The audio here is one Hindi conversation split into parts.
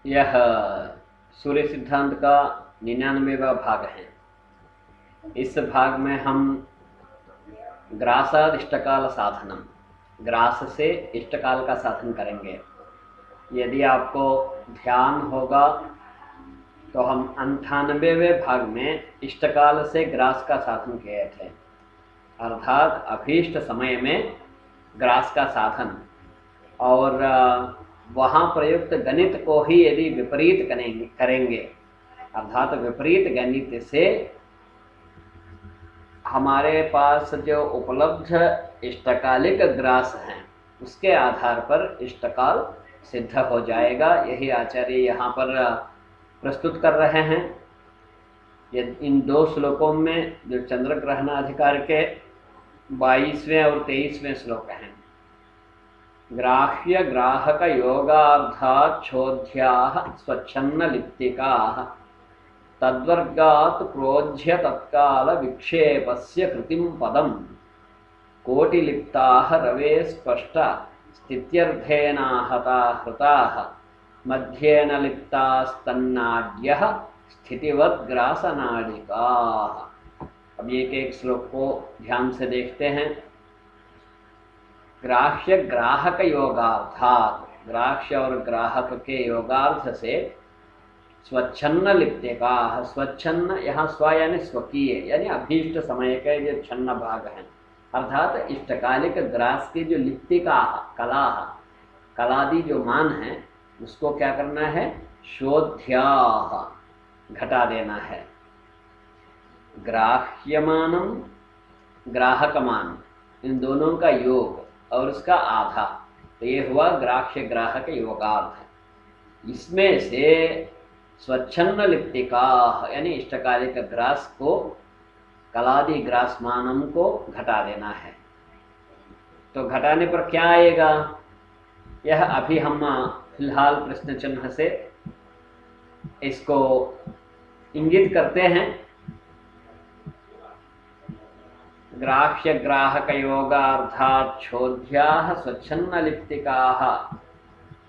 यह सूर्य सिद्धांत का 99वां भाग है। इस भाग में हम ग्रासाद इष्टकाल साधनम, ग्रास से इष्टकाल का साधन करेंगे। यदि आपको ध्यान होगा तो हम 98वें भाग में इष्टकाल से ग्रास का साधन किए थे, अर्थात अभीष्ट समय में ग्रास का साधन। और वहाँ प्रयुक्त गणित को ही यदि विपरीत करेंगे, अर्थात विपरीत गणित से हमारे पास जो उपलब्ध इष्टकालिक ग्रास हैं उसके आधार पर इष्टकाल सिद्ध हो जाएगा। यही आचार्य यहाँ पर प्रस्तुत कर रहे हैं। इन दो श्लोकों में जो चंद्र ग्रहणाधिकार के 22वें और 23वें श्लोक हैं, ग्राह्य ग्राहक योगार्थात् चोद्याः स्वच्छन्न लिप्तिकाः तद्वर्गात् प्रोज्य तत्काल विक्षेपस्य कृतिं पदं कोटिलिप्ताः रवे स्पष्ट स्थित्यर्थेनाहता हृताः मध्येन लिप्तास्तन्नाड्यः स्थितिवद्ग्रासनाडिकाः। अब एक एक श्लोक को ध्यान से देखते हैं। ग्राह्य ग्राहक योगार्थात्, ग्राह्य और ग्राहक के योगार्थ से स्वच्छन्न लिप्तिका, स्वच्छन्न यहाँ स्व यानी स्वकीय यानी अभीष्ट समय के जो छन्न भाग हैं, अर्थात इष्टकालिक ग्रास की जो लिप्तिका कला, कलादि जो मान है उसको क्या करना है, शोध्या घटा देना है। ग्राह्यमानम ग्राहकमान, इन दोनों का योग और उसका आधा, तो ये हुआ ग्राह्य ग्राहक योगार्थ। इसमें से स्वच्छन्न लिप्तिका यानी इष्टकालिक ग्रास को, कलादि ग्रासमानम को घटा देना है। तो घटाने पर क्या आएगा, यह अभी हम फिलहाल प्रश्न चिन्ह से इसको इंगित करते हैं। ग्राह्य ग्राहक योगार्थात् चोद्याः स्वच्छन्न लिप्तिकाः।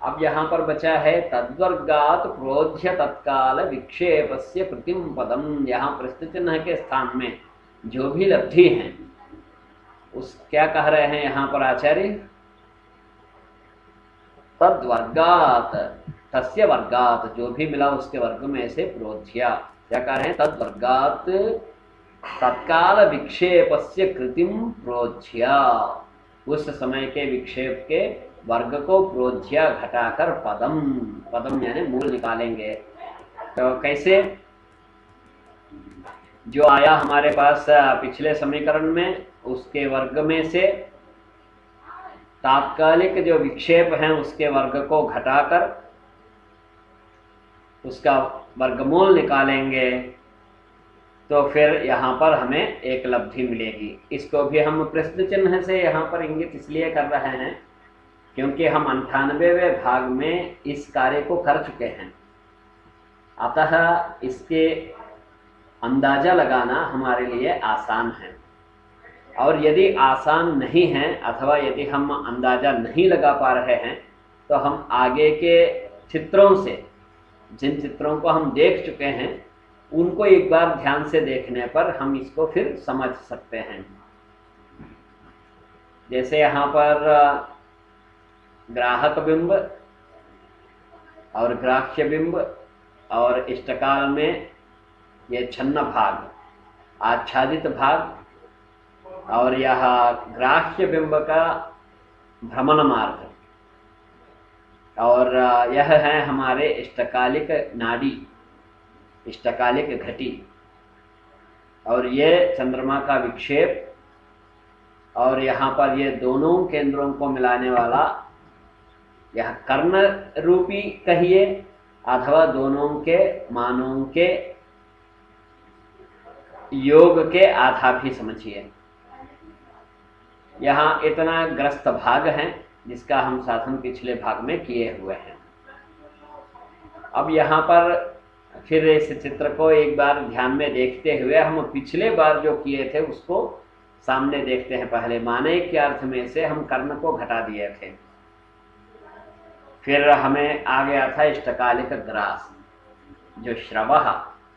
अब यहाँ पर बचा है तद्वर्गात् प्रोध्य तत्काल विक्षेपस्य कृतिं पदम। यहाँ प्रश्न चिन्ह के स्थान में जो भी लब्धि हैं उस क्या कह रहे हैं यहाँ पर आचार्य, तद्वर्गात्, तस्य वर्गात्, जो भी मिला उसके वर्ग में से प्रोध्या, क्या कह रहे हैं, तद्वर्गात् तत्काल विक्षेपस्य कृतिं प्रोध्या, उस समय के विक्षेप के वर्ग को प्रोध्या घटाकर पदम, पदम यानी मूल निकालेंगे। तो कैसे, जो आया हमारे पास पिछले समीकरण में उसके वर्ग में से तात्कालिक जो विक्षेप हैं उसके वर्ग को घटाकर उसका वर्गमूल निकालेंगे, तो फिर यहाँ पर हमें एक लब्धि मिलेगी। इसको भी हम प्रश्न चिन्ह से यहाँ पर इंगित इसलिए कर रहे हैं क्योंकि हम 98वें भाग में इस कार्य को कर चुके हैं, अतः इसके अंदाजा लगाना हमारे लिए आसान है। और यदि आसान नहीं है अथवा यदि हम अंदाजा नहीं लगा पा रहे हैं तो हम आगे के चित्रों से, जिन चित्रों को हम देख चुके हैं उनको एक बार ध्यान से देखने पर हम इसको फिर समझ सकते हैं। जैसे यहाँ पर ग्राहक बिंब और ग्राह्य बिंब और इष्टकाल में ये छन्न भाग, आच्छादित भाग, और यह ग्राह्य बिंब का भ्रमण मार्ग, और यह है हमारे इष्टकालिक नाड़ी, इष्टकालिक घटी, और ये चंद्रमा का विक्षेप, और यहाँ पर ये दोनों केंद्रों को मिलाने वाला यह कर्ण रूपी कहिए अथवा दोनों के मानों के योग के आधा भी समझिए। यहाँ इतना ग्रस्त भाग है जिसका हम साधन पिछले भाग में किए हुए हैं। अब यहाँ पर फिर इस चित्र को एक बार ध्यान में देखते हुए हम पिछले बार जो किए थे उसको सामने देखते हैं। पहले माने के अर्थ में से हम कर्ण को घटा दिए थे। फिर हमें आ गया था इष्टकालिक ग्रास, जो श्रवः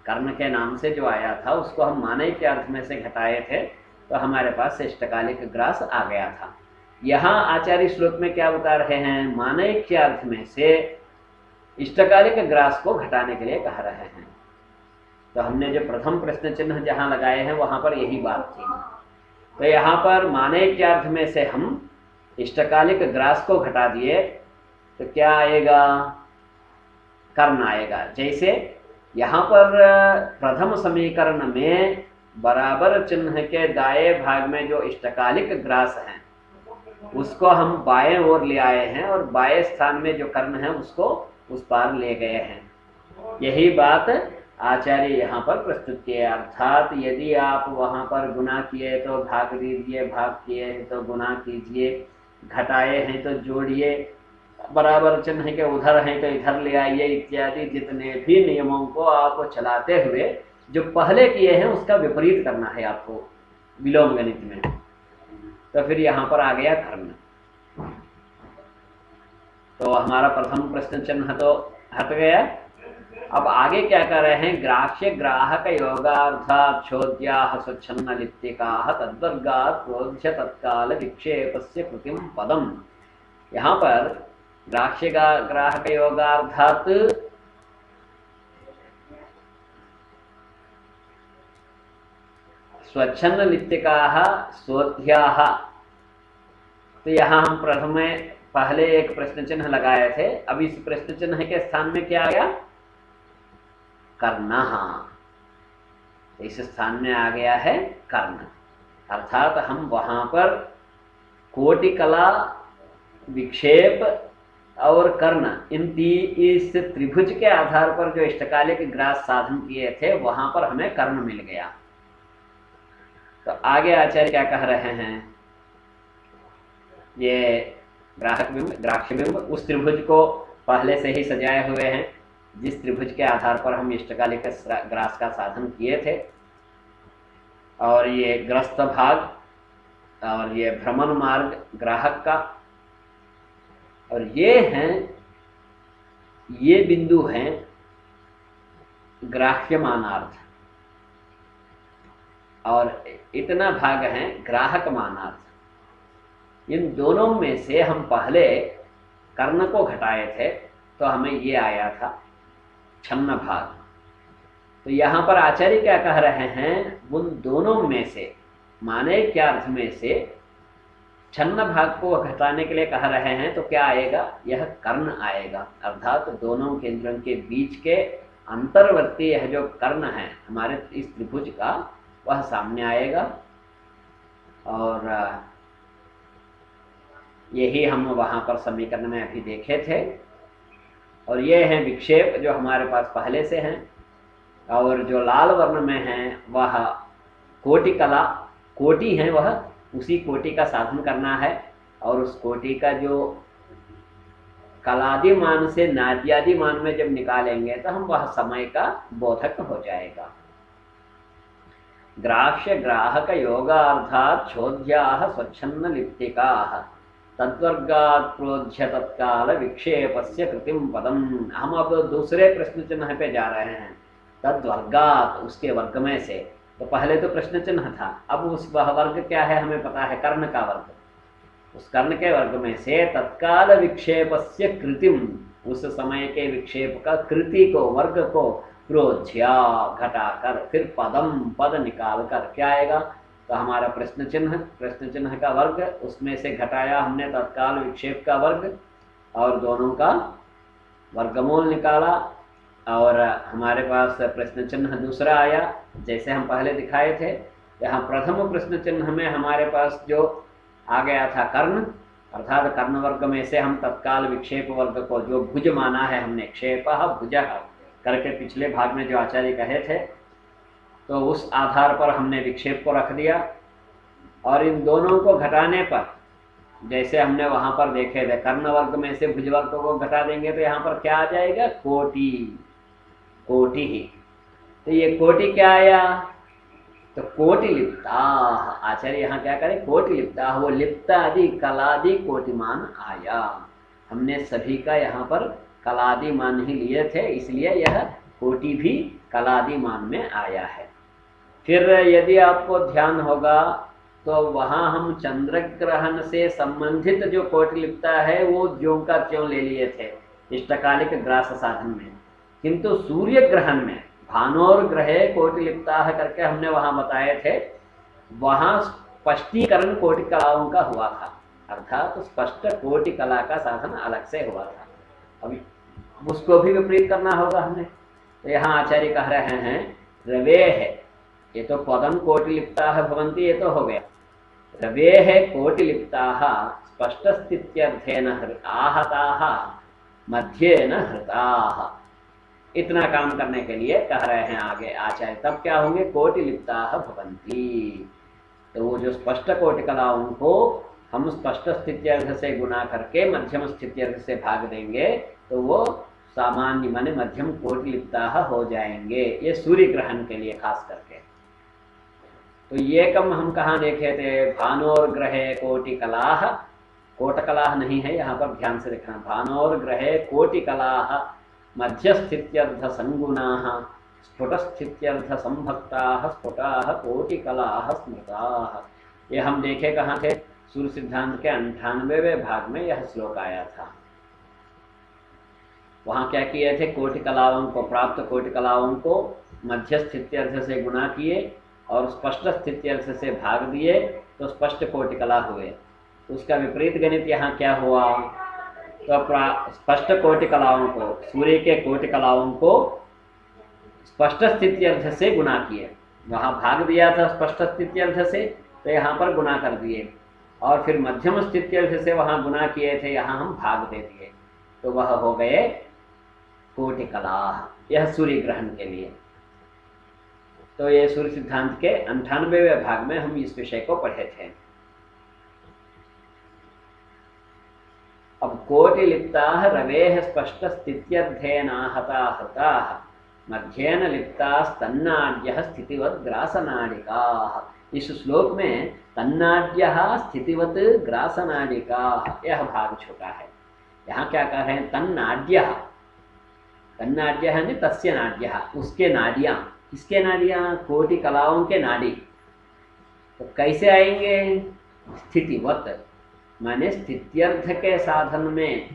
कर्ण के नाम से जो आया था उसको हम माने के अर्थ में से घटाए थे, तो हमारे पास इष्टकालिक ग्रास आ गया था। यहाँ आचार्य श्लोक में क्या बता रहे हैं, माने के अर्थ में से इष्टकालिक ग्रास को घटाने के लिए कह रहे हैं। तो हमने जो प्रथम प्रश्न चिन्ह जहाँ लगाए हैं वहां पर यही बात थी। तो यहाँ पर माने के अर्थ में से हम इष्टकालिक ग्रास को घटा दिए, तो क्या आएगा, कर्ण आएगा। जैसे यहाँ पर प्रथम समीकरण में बराबर चिन्ह के दाएं भाग में जो इष्टकालिक ग्रास है उसको हम बाएं ओर ले आए हैं और बाएं स्थान में जो कर्ण है उसको उस पार ले गए हैं। यही बात आचार्य यहाँ पर प्रस्तुत किए। अर्थात यदि आप वहाँ पर गुना किए तो भाग दीजिए, भाग किए हैं तो गुना कीजिए, घटाए हैं तो जोड़िए, बराबर चिन्ह के उधर हैं तो इधर ले आइए, इत्यादि जितने भी नियमों को आप चलाते हुए जो पहले किए हैं उसका विपरीत करना है आपको विलोम गणित में। तो फिर यहाँ पर आ गया कर्ण। तो हमारा प्रथम प्रश्न चिन्ह तो हट गया। अब आगे क्या कर रहे हैं, ग्राह्य ग्राहक योगार्थात् चोद्याः स्वच्छन्द लिप्तिकाः तद्वर्गात् क्रोध्य तत्काल विक्षेपस्य कृतिम पदम। यहाँ पर ग्राह्य ग्राहक योगार्थात् स्वच्छन्द लिप्तिकाः सोध्याः, तो यहाँ हम प्रथम पहले एक प्रश्न चिन्ह लगाए थे, अब इस प्रश्न चिन्ह के स्थान में क्या आ गया, कर्ण। इस स्थान में आ गया है कर्ण। अर्थात हम वहां पर कोटि कला, विक्षेप और कर्ण इस त्रिभुज के आधार पर जो इष्टकालिक ग्रास साधन किए थे वहां पर हमें कर्ण मिल गया। तो आगे आचार्य क्या कह रहे हैं, ये ग्राहक बिंब, ग्राह्य बिंब उस त्रिभुज को पहले से ही सजाए हुए हैं जिस त्रिभुज के आधार पर हम इष्टकालिक ग्रास का साधन किए थे, और ये ग्रस्त भाग और ये भ्रमण मार्ग ग्राहक का, और ये बिंदु हैं ग्राह्यमानार्थ, और इतना भाग है ग्राहक मानार्थ। इन दोनों में से हम पहले कर्ण को घटाए थे तो हमें ये आया था छन्न भाग। तो यहाँ पर आचार्य क्या कह रहे हैं, उन दोनों में से माने क्या अर्थ में से छन्न भाग को घटाने के लिए कह रहे हैं, तो क्या आएगा, यह कर्ण आएगा। अर्थात दोनों केंद्रों के बीच के अंतर्वर्ती यह जो कर्ण है हमारे इस त्रिभुज का वह सामने आएगा। और यही हम वहां पर समीकरण में अभी देखे थे। और ये हैं विक्षेप जो हमारे पास पहले से हैं, और जो लाल वर्ण में है वह कोटि कला, कोटि है वह उसी कोटि का साधन करना है, और उस कोटि का जो कलादि मान से नाद्यादि मान में जब निकालेंगे तो हम वह समय का बोधक हो जाएगा। ग्राह्य ग्राहक योगार्थात् चोद्याः स्वच्छन्द लिप्तिकाः तद्वर्गात् क्रोध्य तत्काल विक्षेपस्य कृतिम पदम। हम अब दूसरे प्रश्न चिन्ह पे जा रहे हैं, तद्वर्गात् उसके वर्ग में से। तो पहले तो प्रश्न चिन्ह था, अब उस वह वर्ग क्या है हमें पता है, कर्ण का वर्ग। उस कर्ण के वर्ग में से तत्काल विक्षेपस्य कृतिम, उस समय के विक्षेप का कृति को, वर्ग को क्रोध्या घटाकर फिर पदम, पद निकाल कर क्या आएगा, तो हमारा प्रश्न चिन्ह का वर्ग, उसमें से घटाया हमने तत्काल विक्षेप का वर्ग और दोनों का वर्गमूल निकाला, और हमारे पास प्रश्न चिन्ह दूसरा आया जैसे हम पहले दिखाए थे। यहाँ प्रथम प्रश्न चिन्ह में हमारे पास जो आ गया था कर्ण, अर्थात कर्ण वर्ग में से हम तत्काल विक्षेप वर्ग को जो भुज माना है हमने, क्षेपः भुजः करके पिछले भाग में जो आचार्य कहे थे, तो उस आधार पर हमने विक्षेप को रख दिया। और इन दोनों को घटाने पर जैसे हमने वहां पर देखे थे, कर्ण वर्ग में से भुज वर्ग को घटा देंगे तो यहाँ पर क्या आ जाएगा, कोटि, कोटि ही। तो ये कोटि क्या आया, तो कोटि लिप्ता। आचार्य यहाँ क्या करें, कोटि लिप्ता, वो लिप्ता आदि कलादि कोटिमान आया। हमने सभी का यहाँ पर कलादि मान ही लिए थे, इसलिए यह कोटि भी कलादि मान में आया है। फिर यदि आपको ध्यान होगा तो वहाँ हम चंद्र ग्रहण से संबंधित जो कोटि लिपता है वो ज्यों का त्यों ले लिए थे इष्टकालिक ग्रास साधन में, किंतु सूर्य ग्रहण में भानोर ग्रहे कोटि लिपता है करके हमने वहाँ बताए थे, वहाँ स्पष्टीकरण कोटि कलाओं का हुआ था, अर्थात तो स्पष्ट कोटि कला का साधन अलग से हुआ था। अभी उसको भी विपरीत करना होगा हमें। तो यहाँ आचार्य कह रहे हैं रवे है, ये तो पदम कोटि लिप्ता भवन्ति, ये तो हो गया। रवे है कोटि लिप्ता स्पष्ट स्थित्यर्थेन आहता मध्येन हृता। इतना काम करने के लिए कह रहे हैं आगे आचार्य। तब क्या होंगे? कोटि लिप्ता भवन्ति। तो वो जो स्पष्ट कोटि कलाओं को हम स्पष्ट स्थित्यर्थ से गुना करके मध्यम स्थित्यर्थ से भाग देंगे तो वो सामान्य माने मध्यम कोटि लिप्ता हो जाएंगे। ये सूर्य ग्रहण के लिए खास करके। तो ये कम हम कहाँ देखे थे? भानोर ग्रहे कोटि कलाः, कोट कलाः नहीं है यहाँ पर, ध्यान से देखना। भानोर ग्रहे कोटि कलाः मध्यस्थित्यर्थ संगुणाः स्फुटस्थित्यर्थ संभक्ताः स्फुटाः कोटि कलाः स्मृताः। ये हम देखे कहाँ थे? सूर्य सिद्धांत के 98वें भाग में यह श्लोक आया था। वहाँ क्या किए थे? कोटि कलाओं को, प्राप्त कोटि कलाओं को मध्य स्थित्यर्थ से गुणा किए और स्पष्ट स्थित्यर्थ से भाग दिए तो स्पष्ट कोटि कला हुए। उसका विपरीत गणित यहाँ क्या हुआ? तो स्पष्ट कोटि कलाओं को, सूर्य के कोटि कलाओं को स्पष्ट स्थित्यर्थ से गुणा किए। वहाँ भाग दिया था स्पष्ट स्थित्यर्थ से, तो यहाँ पर गुणा कर दिए, और फिर मध्यम स्थित्यर्थ से वहाँ गुणा किए थे, यहाँ हम भाग दे दिए, तो वह हो गए कोटि कला। यह सूर्य ग्रहण के लिए। तो ये सूर्य सिद्धांत के 98वें भाग में हम इस विषय को पढ़े थे। अब कोटि लिप्ता रवेः स्पष्ट स्थित्यर्थेनाहता हृताः मध्येन लिप्ता तन्नाड्यः स्थितिवत् ग्रासनाडिकाः। इस श्लोक में तन्नाड्यः स्थितिवत् ग्रासनाडिकाः यह भाग छोटा है। यहाँ क्या कह रहे हैं? तन्नाड्यः, तन्नाड्यः यानी तस्य नाड्यः, उसके नाडियाँ। किसके नाडियाँ? कोटि कलाओं के नाडी। तो कैसे आएंगे? स्थितिवत माने स्थित्यर्थ के साधन में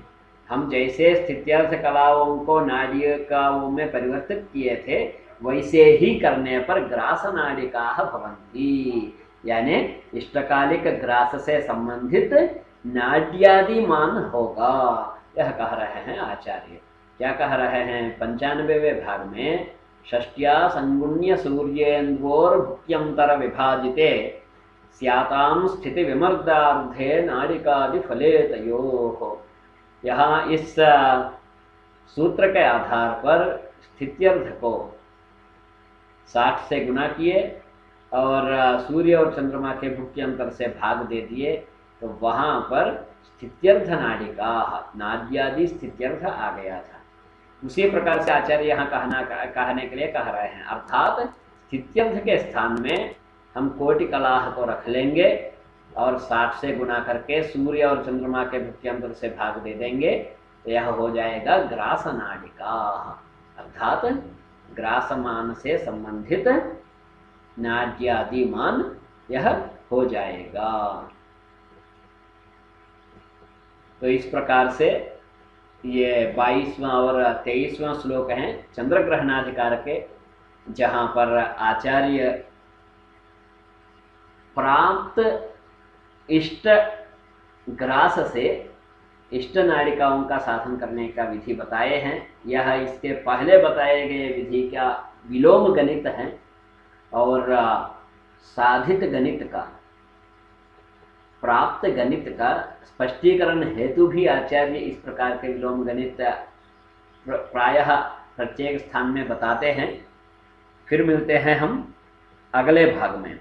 हम जैसे स्थित्यर्थ कलाओं को नाडिकाओं में परिवर्तित किए थे वैसे ही करने पर ग्रास नाडिकाः भवन्ति, यानी इष्टकालिक ग्रास से संबंधित नाड्यादि मान होगा। यह कह रहे हैं आचार्य। क्या कह रहे हैं? 95वें भाग में षष्ट्या संगुण्य सूर्येन्द्वोर्भुक्यंतर विभाजिते स्यातां स्थिति विमर्दार्धे नाडिकादि फले तयोः। यहाँ इस सूत्र के आधार पर स्थित्यर्थ को 60 से गुना किए और सूर्य और चंद्रमा के भुक्यंतर से भाग दे दिए, तो वहाँ पर स्थित्यर्थ नाडिका, नाड्यादि स्थित्यर्थ आ गया था। उसी प्रकार से आचार्य यहाँ कहने के लिए कह रहे हैं, अर्थात स्थित्यर्थ के स्थान में हम कोटि कलाह को रख लेंगे और 60 से गुना करके सूर्य और चंद्रमा के भुक्यंतर से भाग दे देंगे, तो यह हो जाएगा ग्रास नाडिका, अर्थात ग्रासमान से संबंधित नाड्यादि मान यह हो जाएगा। तो इस प्रकार से ये 22वां और 23वां श्लोक हैं चंद्र ग्रहणाधिकार के, जहाँ पर आचार्य प्राप्त इष्ट ग्रास से इष्ट नाड़िकाओं का साधन करने का विधि बताए हैं। यह इसके पहले बताए गए विधि का विलोम गणित है और साधित गणित का, प्राप्त गणित का स्पष्टीकरण हेतु भी आचार्य इस प्रकार के विलोम गणित प्रायः प्रत्येक स्थान में बताते हैं। फिर मिलते हैं हम अगले भाग में।